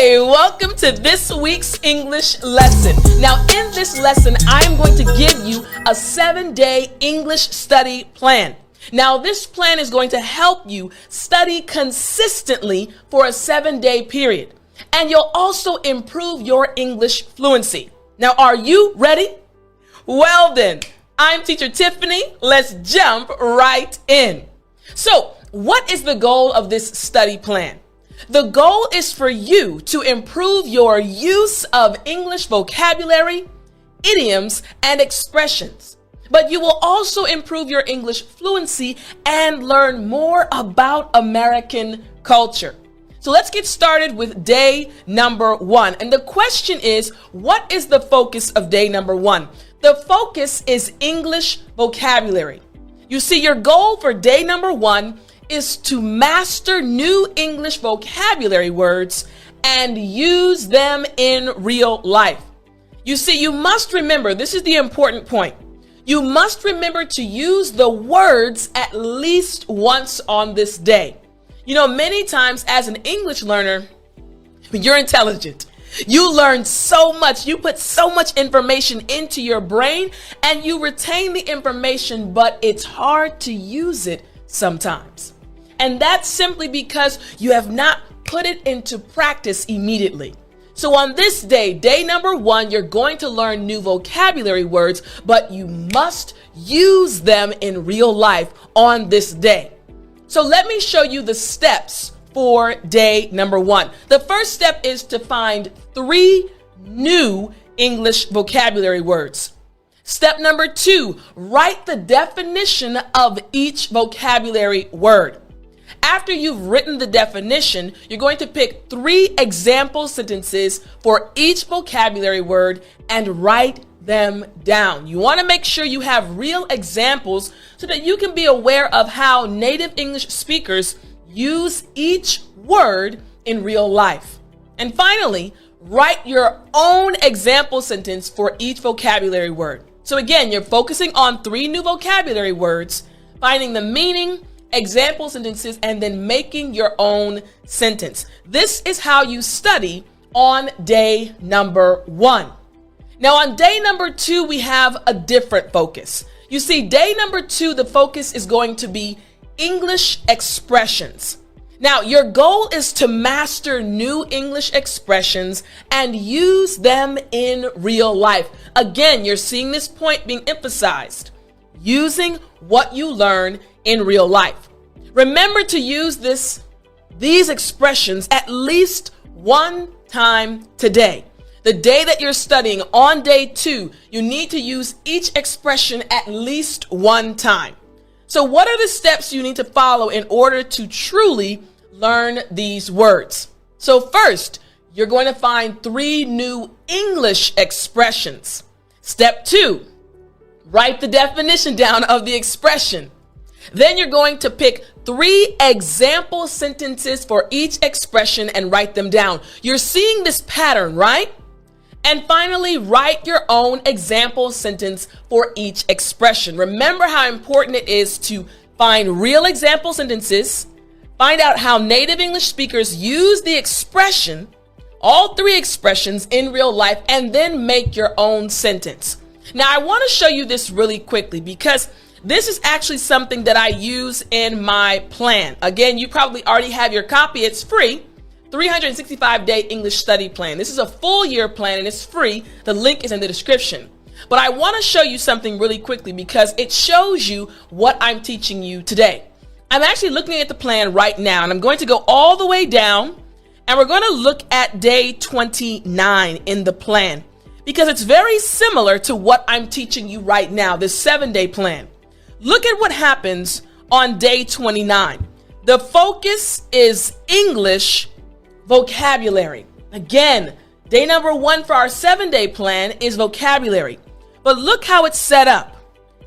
Hey, welcome to this week's English lesson. Now, in this lesson, I am going to give you a 7-day English study plan. Now, this plan is going to help you study consistently for a 7-day period. And you'll also improve your English fluency. Now, are you ready? Well then, I'm Teacher Tiffany. Let's jump right in. So, what is the goal of this study plan? The goal is for you to improve your use of English vocabulary, idioms, and expressions. But you will also improve your English fluency and learn more about American culture. So let's get started with day number 1. And the question is, what is the focus of day number 1? The focus is English vocabulary. You see, your goal for day number 1 is to master new English vocabulary words and use them in real life. You see, you must remember, this is the important point. You must remember to use the words at least once on this day. You know, many times as an English learner, you're intelligent. You learn so much. You put so much information into your brain and you retain the information, but it's hard to use it sometimes. And that's simply because you have not put it into practice immediately. So on this day, day number 1, you're going to learn new vocabulary words, but you must use them in real life on this day. So let me show you the steps for day number 1. The first step is to find 3 new English vocabulary words. Step number 2, write the definition of each vocabulary word. After you've written the definition, you're going to pick 3 example sentences for each vocabulary word and write them down. You want to make sure you have real examples so that you can be aware of how native English speakers use each word in real life. And finally, write your own example sentence for each vocabulary word. So again, you're focusing on 3 new vocabulary words, finding the meaning, example sentences, and then making your own sentence. This is how you study on day number 1. Now on day number 2, we have a different focus. You see, day number 2, the focus is going to be English expressions. Now, your goal is to master new English expressions and use them in real life. Again, you're seeing this point being emphasized. Using what you learn in real life. Remember to use these expressions at least one time today. The day that you're studying, on day 2, you need to use each expression at least one time. So what are the steps you need to follow in order to truly learn these words? So first, you're going to find 3 new English expressions. Step 2, write the definition down of the expression. Then you're going to pick 3 example sentences for each expression and write them down. You're seeing this pattern, right? And finally, write your own example sentence for each expression. Remember how important it is to find real example sentences, find out how native English speakers use the expression, all 3 expressions in real life, and then make your own sentence. Now, I want to show you this really quickly because this is actually something that I use in my plan. Again, you probably already have your copy. It's free. 365-day English study plan. This is a full year plan and it's free. The link is in the description. But I want to show you something really quickly because it shows you what I'm teaching you today. I'm actually looking at the plan right now and I'm going to go all the way down and we're going to look at day 29 in the plan because it's very similar to what I'm teaching you right now, this 7-day plan. Look at what happens on day 29. The focus is English vocabulary. Again, day number 1 for our 7-day plan is vocabulary. But look how it's set up.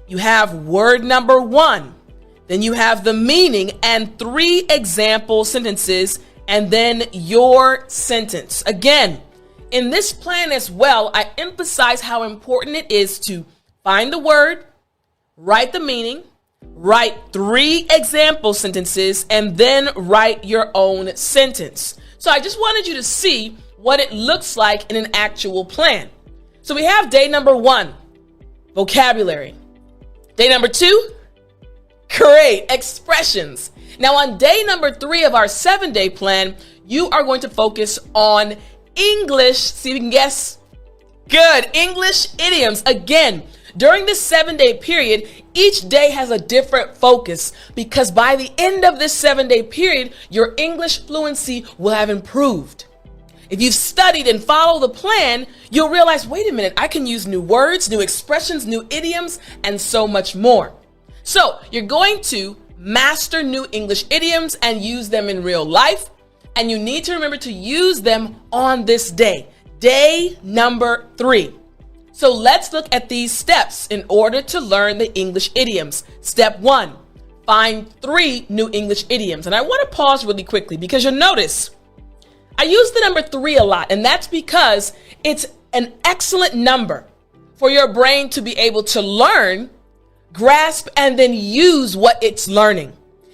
You have word number 1, then you have the meaning and 3 example sentences, and then your sentence. Again, in this plan as well, I emphasize how important it is to find the word, write the meaning, write 3 example sentences, and then write your own sentence. So I just wanted you to see what it looks like in an actual plan. So we have day number 1, vocabulary. Day number 2, great, expressions. Now on day number 3 of our 7-day plan, you are going to focus on English. See if you can guess. Good. English idioms. Again, during this 7-day period, each day has a different focus because by the end of this 7-day period, your English fluency will have improved. If you've studied and followed the plan, you'll realize, wait a minute, I can use new words, new expressions, new idioms, and so much more. So you're going to master new English idioms and use them in real life. And you need to remember to use them on this day, day number 3. So let's look at these steps in order to learn the English idioms. Step 1, find 3 new English idioms. And I want to pause really quickly because you'll notice I use the number 3 a lot, and that's because it's an excellent number for your brain to be able to learn, grasp, and then use what it's learning.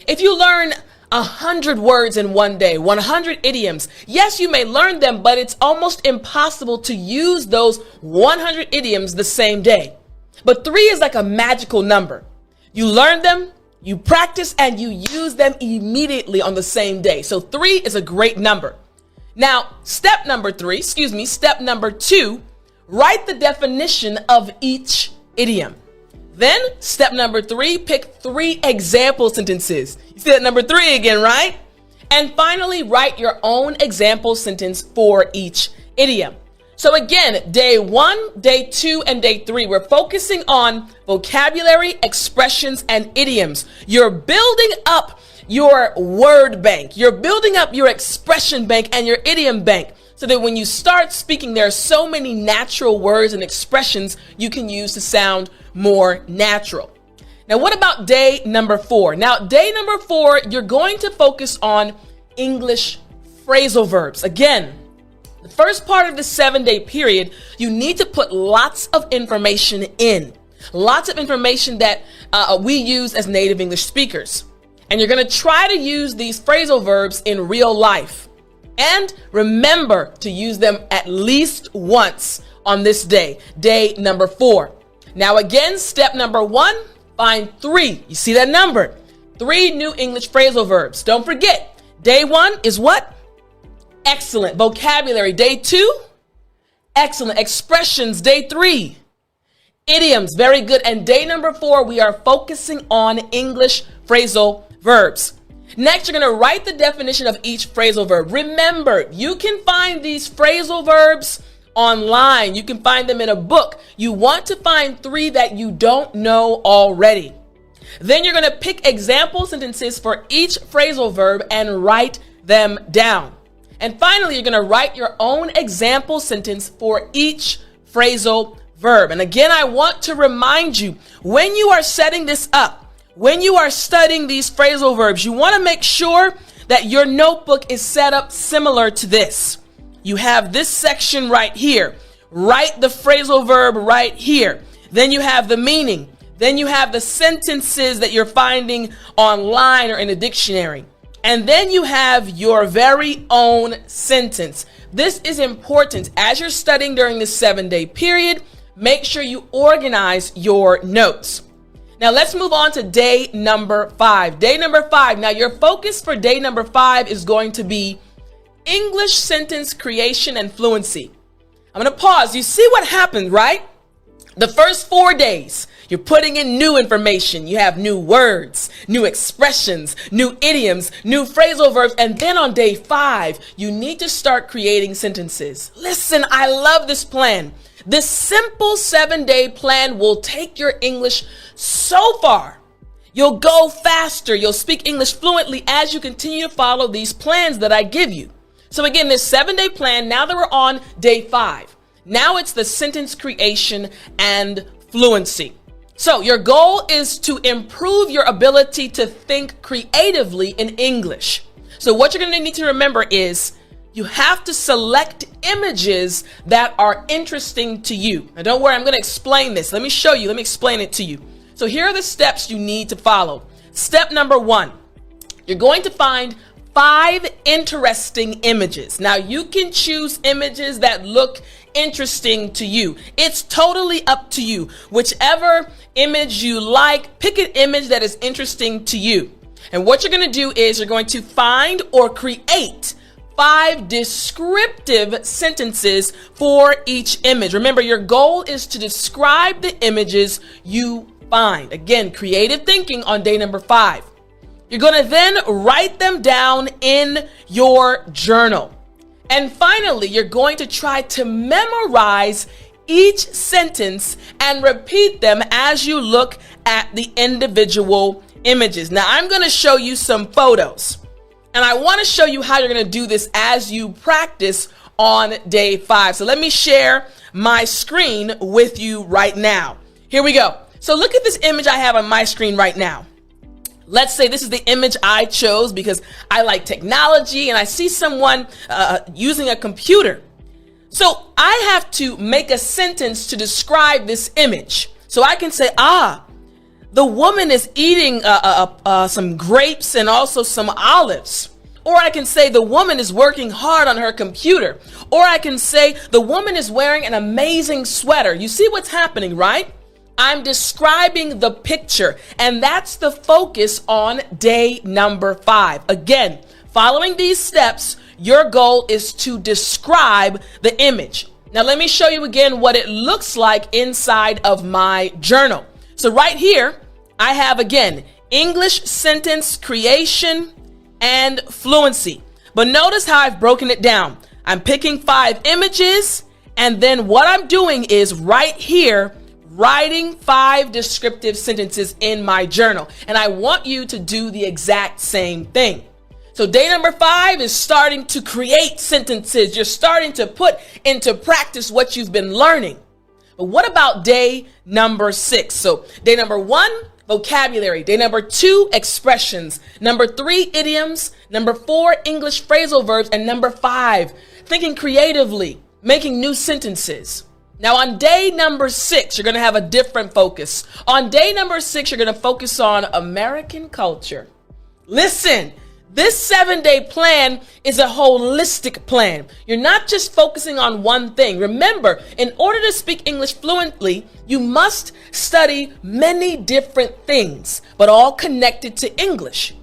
If you learn 100 words in one day, 100 idioms, yes, you may learn them, but it's almost impossible to use those 100 idioms the same day. But 3 is like a magical number. You learn them, you practice, and you use them immediately on the same day. So 3 is a great number. Now, step number 2, write the definition of each idiom. Then, step number 3, pick 3 example sentences. You see that number 3 again, right? And finally, write your own example sentence for each idiom. So again, day 1, day 2, and day 3, we're focusing on vocabulary, expressions, and idioms. You're building up your word bank. You're building up your expression bank and your idiom bank so that when you start speaking, there are so many natural words and expressions you can use to sound more natural. Now, what about day number 4? Now, day number 4, you're going to focus on English phrasal verbs. Again, the first part of the 7-day period, you need to put lots of information in. Lots of information that we use as native English speakers. And you're going to try to use these phrasal verbs in real life. And remember to use them at least once on this day, day number 4. Now again, step number 1, find 3. You see that number? 3 new English phrasal verbs. Don't forget, day 1 is what? Excellent. Vocabulary. Day 2, excellent. Expressions. Day 3, idioms. Very good. And day number 4, we are focusing on English phrasal verbs. Next, you're going to write the definition of each phrasal verb. Remember, you can find these phrasal verbs online. You can find them in a book. You want to find 3 that you don't know already. Then you're going to pick example sentences for each phrasal verb and write them down. And finally, you're going to write your own example sentence for each phrasal verb. And again, I want to remind you, when you are setting this up, when you are studying these phrasal verbs, you want to make sure that your notebook is set up similar to this. You have this section right here. Write the phrasal verb right here. Then you have the meaning. Then you have the sentences that you're finding online or in a dictionary. And then you have your very own sentence. This is important. As you're studying during this 7-day period, make sure you organize your notes. Now let's move on to day number 5. Day number 5. Now your focus for day number 5 is going to be English sentence creation and fluency. I'm going to pause. You see what happened, right? The first 4 days, you're putting in new information. You have new words, new expressions, new idioms, new phrasal verbs. And then on day 5, you need to start creating sentences. Listen, I love this plan. This simple 7-day plan will take your English so far. You'll go faster. You'll speak English fluently as you continue to follow these plans that I give you. So again, this 7-day plan, now that we're on day 5, now it's the sentence creation and fluency. So your goal is to improve your ability to think creatively in English. So what you're going to need to remember is you have to select images that are interesting to you. Now don't worry, I'm going to explain this. Let me show you. Let me explain it to you. So here are the steps you need to follow. Step number 1, you're going to find 5 interesting images. Now, you can choose images that look interesting to you. It's totally up to you. Whichever image you like, pick an image that is interesting to you. And what you're going to do is you're going to find or create 5 descriptive sentences for each image. Remember, your goal is to describe the images you find. Again, creative thinking on day number 5. You're going to then write them down in your journal. And finally, you're going to try to memorize each sentence and repeat them as you look at the individual images. Now, I'm going to show you some photos, and I want to show you how you're going to do this as you practice on day 5. So let me share my screen with you right now. Here we go. So look at this image I have on my screen right now. Let's say this is the image I chose because I like technology and I see someone using a computer. So I have to make a sentence to describe this image. So I can say, the woman is eating some grapes and also some olives. Or I can say the woman is working hard on her computer. Or I can say the woman is wearing an amazing sweater. You see what's happening, right? I'm describing the picture, and that's the focus on day number 5. Again, following these steps, your goal is to describe the image. Now, let me show you again what it looks like inside of my journal. So right here, I have, again, English sentence creation and fluency. But notice how I've broken it down. I'm picking 5 images, and then what I'm doing is right here, writing 5 descriptive sentences in my journal. And I want you to do the exact same thing. So day number 5 is starting to create sentences. You're starting to put into practice what you've been learning. But what about day number 6? So day number 1, vocabulary. Day number 2, expressions. Number 3, idioms. Number 4, English phrasal verbs. And number 5, thinking creatively, making new sentences. Now, on day number 6, you're going to have a different focus. On day number 6, you're going to focus on American culture. Listen, this 7-day plan is a holistic plan. You're not just focusing on one thing. Remember, in order to speak English fluently, you must study many different things, but all connected to English.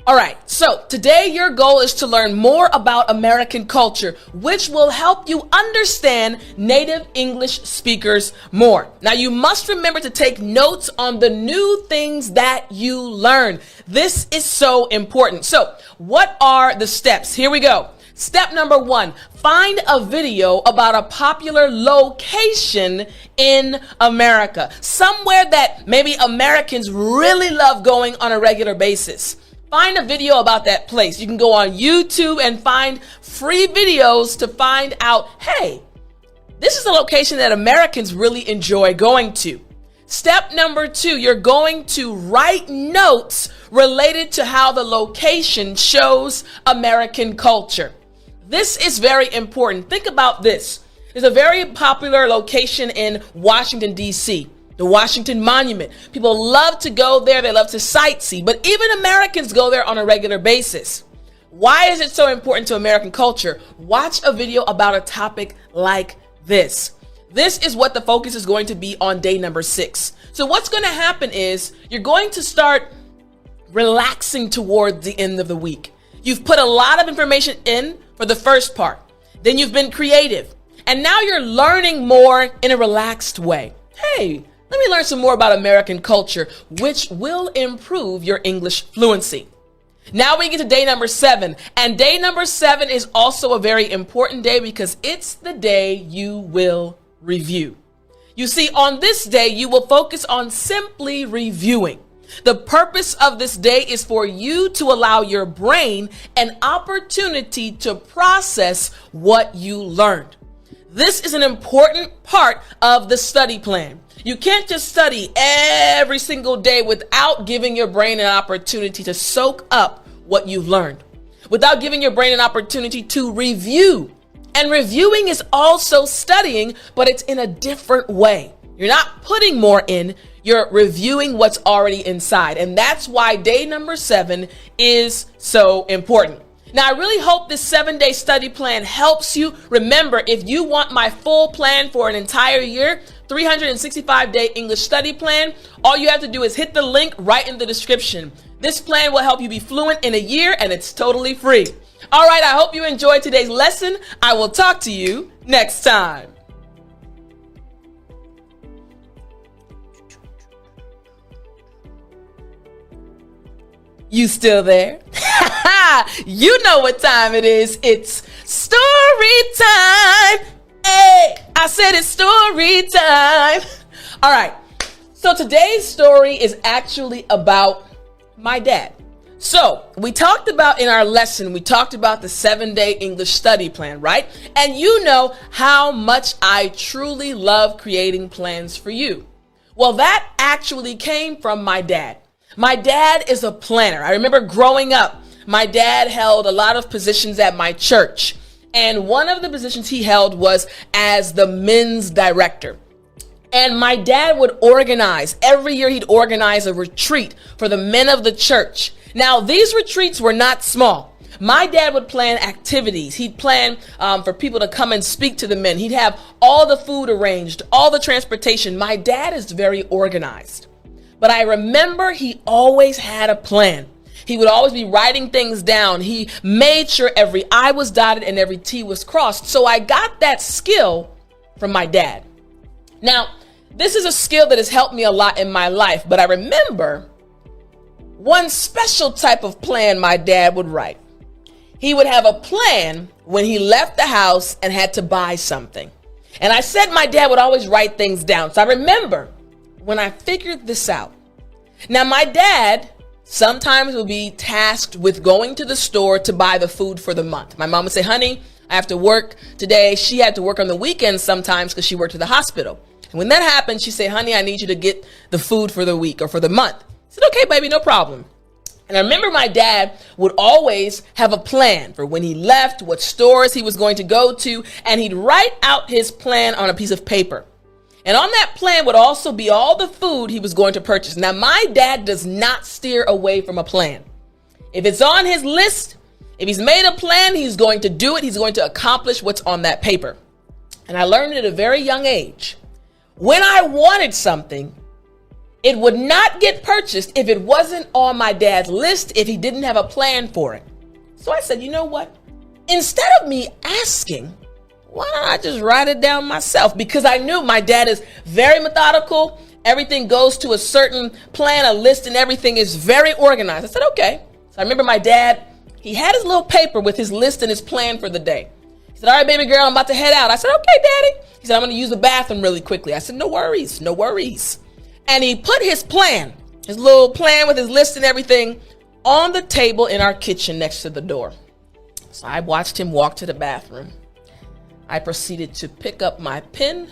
All right, so today your goal is to learn more about American culture, which will help you understand native English speakers more. Now, you must remember to take notes on the new things that you learn. This is so important. So, what are the steps? Here we go. Step number 1, find a video about a popular location in America, somewhere that maybe Americans really love going on a regular basis. Find a video about that place. You can go on YouTube and find free videos to find out, hey, this is a location that Americans really enjoy going to. Step number 2, you're going to write notes related to how the location shows American culture. This is very important. Think about this. There's a very popular location in Washington, D.C., the Washington Monument. People love to go there. They love to sightsee, but even Americans go there on a regular basis. Why is it so important to American culture? Watch a video about a topic like this. This is what the focus is going to be on day number 6. So what's going to happen is you're going to start relaxing toward the end of the week. You've put a lot of information in for the first part. Then you've been creative. And now you're learning more in a relaxed way. Hey, let me learn some more about American culture, which will improve your English fluency. Now we get to day number 7. And day number 7 is also a very important day because it's the day you will review. You see, on this day, you will focus on simply reviewing. The purpose of this day is for you to allow your brain an opportunity to process what you learned. This is an important part of the study plan. You can't just study every single day without giving your brain an opportunity to soak up what you've learned, without giving your brain an opportunity to review. And reviewing is also studying, but it's in a different way. You're not putting more in, You're reviewing what's already inside. And that's why day number 7 is so important. Now, I really hope this 7-day study plan helps you. Remember, if you want my full plan for an entire year, 365-day English study plan, all you have to do is hit the link right in the description. This plan will help you be fluent in a year, and it's totally free. All right, I hope you enjoyed today's lesson. I will talk to you next time. You still there? You know what time it is. It's story time. Hey, I said it's story time. All right. So today's story is actually about my dad. So we talked about in our lesson, we talked about the 7-day English study plan, right? And you know how much I truly love creating plans for you. Well, that actually came from my dad. My dad is a planner. I remember growing up, my dad held a lot of positions at my church. And one of the positions he held was as the men's director. And my dad would organize, every year he'd organize a retreat for the men of the church. Now, these retreats were not small. My dad would plan activities. He'd plan for people to come and speak to the men. He'd have all the food arranged, all the transportation. My dad is very organized. But I remember he always had a plan. He would always be writing things down. He made sure every I was dotted and every T was crossed. So I got that skill from my dad. Now, this is a skill that has helped me a lot in my life, but I remember one special type of plan my dad would write. He would have a plan when he left the house and had to buy something. And I said my dad would always write things down. So I remember when I figured this out. Now, my dad sometimes would be tasked with going to the store to buy the food for the month. My mom would say, honey, I have to work today. She had to work on the weekends sometimes because she worked at the hospital. And when that happened, she'd say, honey, I need you to get the food for the week or for the month. I said, okay, baby, no problem. And I remember my dad would always have a plan for when he left, what stores he was going to go to, and he'd write out his plan on a piece of paper. And on that plan would also be all the food he was going to purchase. Now, my dad does not steer away from a plan. If it's on his list, if he's made a plan, he's going to do it. He's going to accomplish what's on that paper. And I learned at a very young age, when I wanted something, it would not get purchased if it wasn't on my dad's list, if he didn't have a plan for it. So I said, you know what? Instead of me asking, why don't I just write it down myself? Because I knew my dad is very methodical. Everything goes to a certain plan, a list, and everything is very organized. I said, okay. So I remember my dad, he had his little paper with his list and his plan for the day. He said, all right, baby girl, I'm about to head out. I said, okay, daddy. He said, I'm going to use the bathroom really quickly. I said, no worries, no worries. And he put his plan, his little plan with his list and everything, on the table in our kitchen next to the door. So I watched him walk to the bathroom. I proceeded to pick up my pen,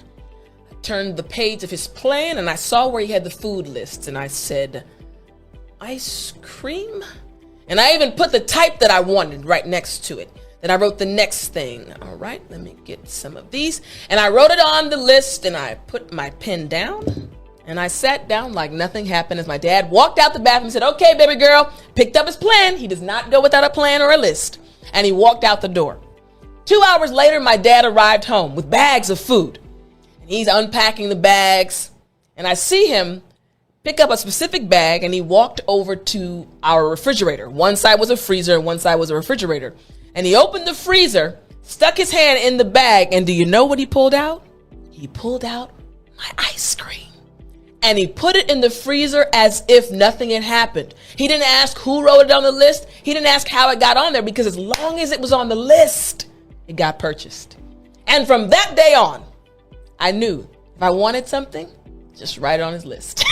I turned the page of his plan, and I saw where he had the food lists, and I said, ice cream? And I even put the type that I wanted right next to it. Then I wrote the next thing. All right, let me get some of these. And I wrote it on the list, and I put my pen down, and I sat down like nothing happened as my dad walked out the bathroom and said, okay, baby girl, picked up his plan. He does not go without a plan or a list. And he walked out the door. 2 hours later, my dad arrived home with bags of food. And he's unpacking the bags. And I see him pick up a specific bag, and he walked over to our refrigerator. One side was a freezer, and one side was a refrigerator. And he opened the freezer, stuck his hand in the bag, and do you know what he pulled out? He pulled out my ice cream. And he put it in the freezer as if nothing had happened. He didn't ask who wrote it on the list. He didn't ask how it got on there, because as long as it was on the list, it got purchased. And from that day on, I knew if I wanted something, just write it on his list.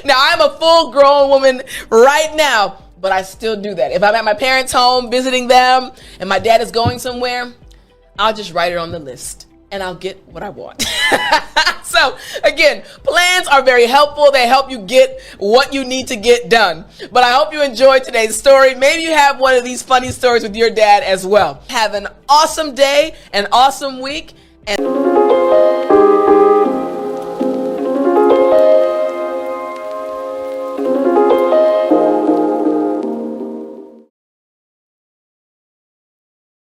Now, I'm a full grown woman right now, but I still do that. If I'm at my parents' home visiting them and my dad is going somewhere, I'll just write it on the list and I'll get what I want. So again, plans are very helpful. They help you get what you need to get done. But I hope you enjoyed today's story. Maybe you have one of these funny stories with your dad as well. Have an awesome day, an awesome week, and